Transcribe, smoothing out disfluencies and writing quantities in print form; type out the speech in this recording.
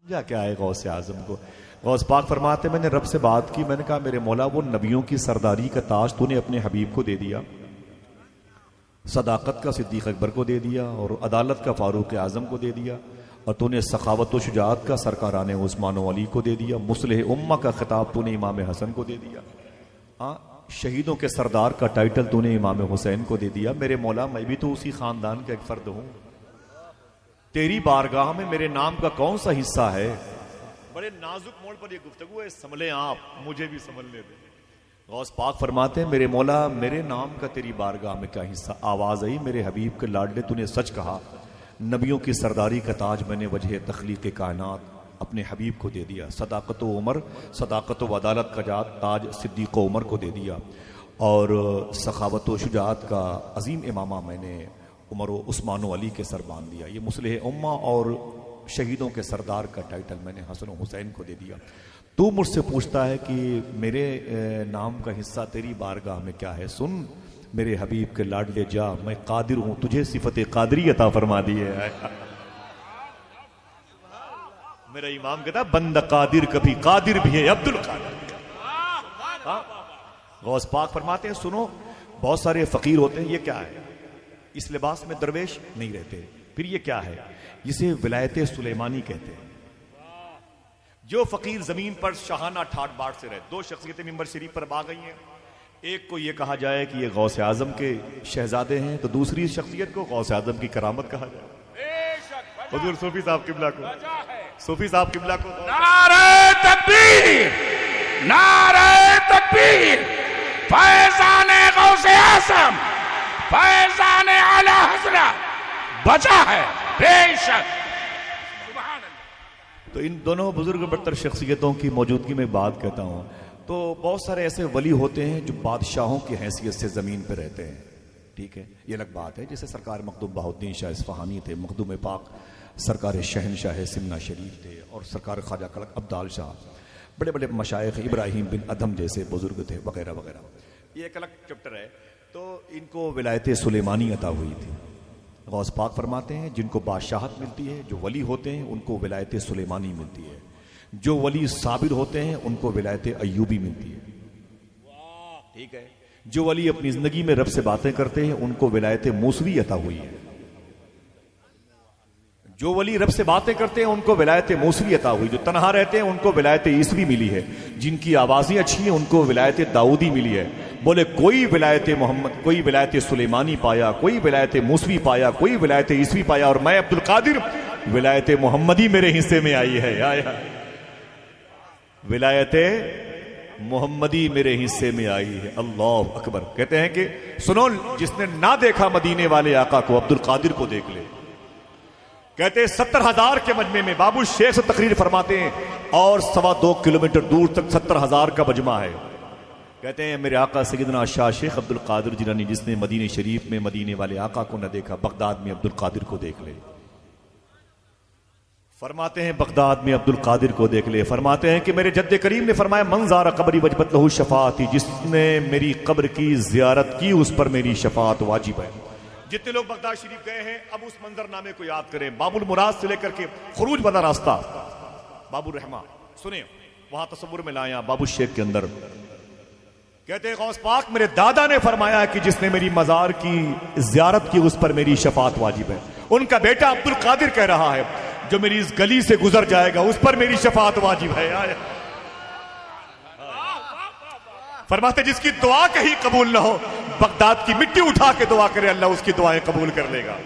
या क्या है गौस आजम को। गौस पाक फरमाते मैंने रब से बात की, मैंने कहा मेरे मौला वो नबियों की सरदारी का ताज तूने अपने हबीब को दे दिया, सदाकत का सिद्दीक अकबर को दे दिया, और अदालत का फारूक आजम को दे दिया, और तूने सखावत व शुजाअत का सरकाराने उस्मान व अली को दे दिया, मुस्लिह उम्मा का खिताब तूने इमाम हसन को दे दिया, हाँ शहीदों के सरदार का टाइटल तूने इमाम हुसैन को दे दिया। मेरे मौला मैं भी तो उसी खानदान का एक फर्द हूं, तेरी बारगाह में मेरे नाम का कौन सा हिस्सा है। बड़े नाजुक मोड़ पर ये गुफ्तगू है, संभले आप, मुझे भी संभलने दे। गौस पाक फरमाते हैं मेरे मौला मेरे नाम का तेरी बारगाह में क्या हिस्सा। आवाज आई मेरे हबीब के लाडले तूने सच कहा, नबियों की सरदारी का ताज मैंने वजह तख्लीक कायनात अपने हबीब को दे दिया, सदाकत उमर सदाकत व अदालत का ताज सिद्दीक उमर को दे दिया, और सखावत व शुजाअत का अजीम इमामा मैंने उमर व उस्मान व अली के सर बांध दिया। ये मुस्लिह उम्मा और शहीदों के सरदार का टाइटल मैंने हसन व हुसैन को दे दिया। तू मुझसे पूछता है कि मेरे नाम का हिस्सा तेरी बारगाह में क्या है। सुन मेरे हबीब के लाडले जा, मैं कादिर हूं, तुझे सिफत कादरी अता फरमा दी है। मेरा इमाम कहता बंद कादिर कभी कादिर भी है अब्दुल कादिर। गौस पाक फरमाते हैं सुनो बहुत सारे फकीर होते हैं, ये क्या है, इस लिबास में दरवेश नहीं रहते। फिर ये क्या है, जिसे विलायत सुलेमानी कहते हैं। जो फकीर जमीन पर शाहाना ठाट बाट से रहे। दो शख्सियतें मिंबर शरीफ पर आ गई हैं, एक को यह कहा जाए कि ये गौस आजम के शहजादे हैं, तो दूसरी शख्सियत को गौस आजम की करामत कहा जाए। हुजूर सूफी साहब किबला को, सूफी साहब किबला को नारे तकबीर, नारे तकबीर, फैजाने गौस आजम, फैजाने आला हज़रत बचा है बेशक। तो इन दोनों बुजुर्ग बरतर शख्सियतों की मौजूदगी में बात कहता हूं, तो बहुत सारे ऐसे वली होते हैं जो बादशाहों की हैसियत से जमीन पर रहते हैं, ठीक है, ये अलग बात है। जैसे सरकार मखदूम बहाउद्दीन शाह इस्फहानी थे, मखदूम पाक सरकार शहनशाह सिमना शरीफ थे, और सरकार ख्वाजा कलक अब्दाल शाह, बड़े बड़े मशाइख इब्राहिम बिन अदम जैसे बुजुर्ग थे वगैरह वगैरह। ये एक अलग चैप्टर है। तो इनको विलायत सुलेमानी अता हुई थी। गौस पाक फरमाते हैं जिनको बादशाहत मिलती है, जो वली होते हैं उनको विलायत सुलेमानी मिलती है, जो वली साबिर होते हैं उनको विलायत अय्यूबी मिलती है, ठीक है। जो वली अपनी जिंदगी में रब से बातें करते हैं उनको विलायत मूसवी अता हुई है। जो वली रब से बातें करते हैं उनको विलायत मूसवी अता हुई। जो तनहा रहते हैं उनको विलायत ईसवी मिली है। जिनकी आवाजें अच्छी हैं उनको विलायत दाऊदी मिली है। बोले कोई विलायत मोहम्मद, कोई विलायत सुलेमानी पाया, कोई विलायत मूसवी पाया, कोई विलायत ईसवी पाया, और मैं अब्दुल कादिर विलायत मोहम्मदी मेरे हिस्से में आई है। या विलायत मोहम्मदी मेरे हिस्से में आई है। अल्लाह अकबर। कहते हैं कि सुनो जिसने ना देखा मदीने वाले आका को, अब्दुल कादिर को देख ले। कहते 70,000 के मजमे में बाबू शेख से तकरीर फरमाते हैं, और 2.25 किलोमीटर दूर तक 70,000 का मजमा है। कहते हैं मेरे आका सैयदना शाह शेख अब्दुल कादिर जिलानी, जिसने मदीने शरीफ में मदीने वाले आका को न देखा, बगदाद में अब्दुल कादिर को देख ले। फरमाते हैं बगदाद में अब्दुल कादिर को देख ले। फरमाते हैं कि मेरे जद्दे करीम ने फरमाया मंज़ारा कब्री वजबत लहू शफाअती, जिसने मेरी कब्र की जियारत की उस पर मेरी शफाअत वाजिब है। जितने लोग बगदाद शरीफ गए हैं अब उस मंजरनामे को याद करें। बाबुल मुराद से लेकर के खुरूज वाला रास्ता, बाबुल रहमा सुने, वहां तस्वुर में लाया बाबू शेख के अंदर। कहते हैं गौस पाक मेरे दादा ने फरमाया कि जिसने मेरी मजार की जियारत की उस पर मेरी शफाअत वाजिब है। उनका बेटा अब्दुल कादिर कह रहा है जो मेरी इस गली से गुजर जाएगा उस पर मेरी शफाअत वाजिब है। फरमाते जिसकी दुआ कहीं कबूल ना हो, बगदाद की मिट्टी उठा के दुआ करे, अल्लाह उसकी दुआएं कबूल कर लेगा।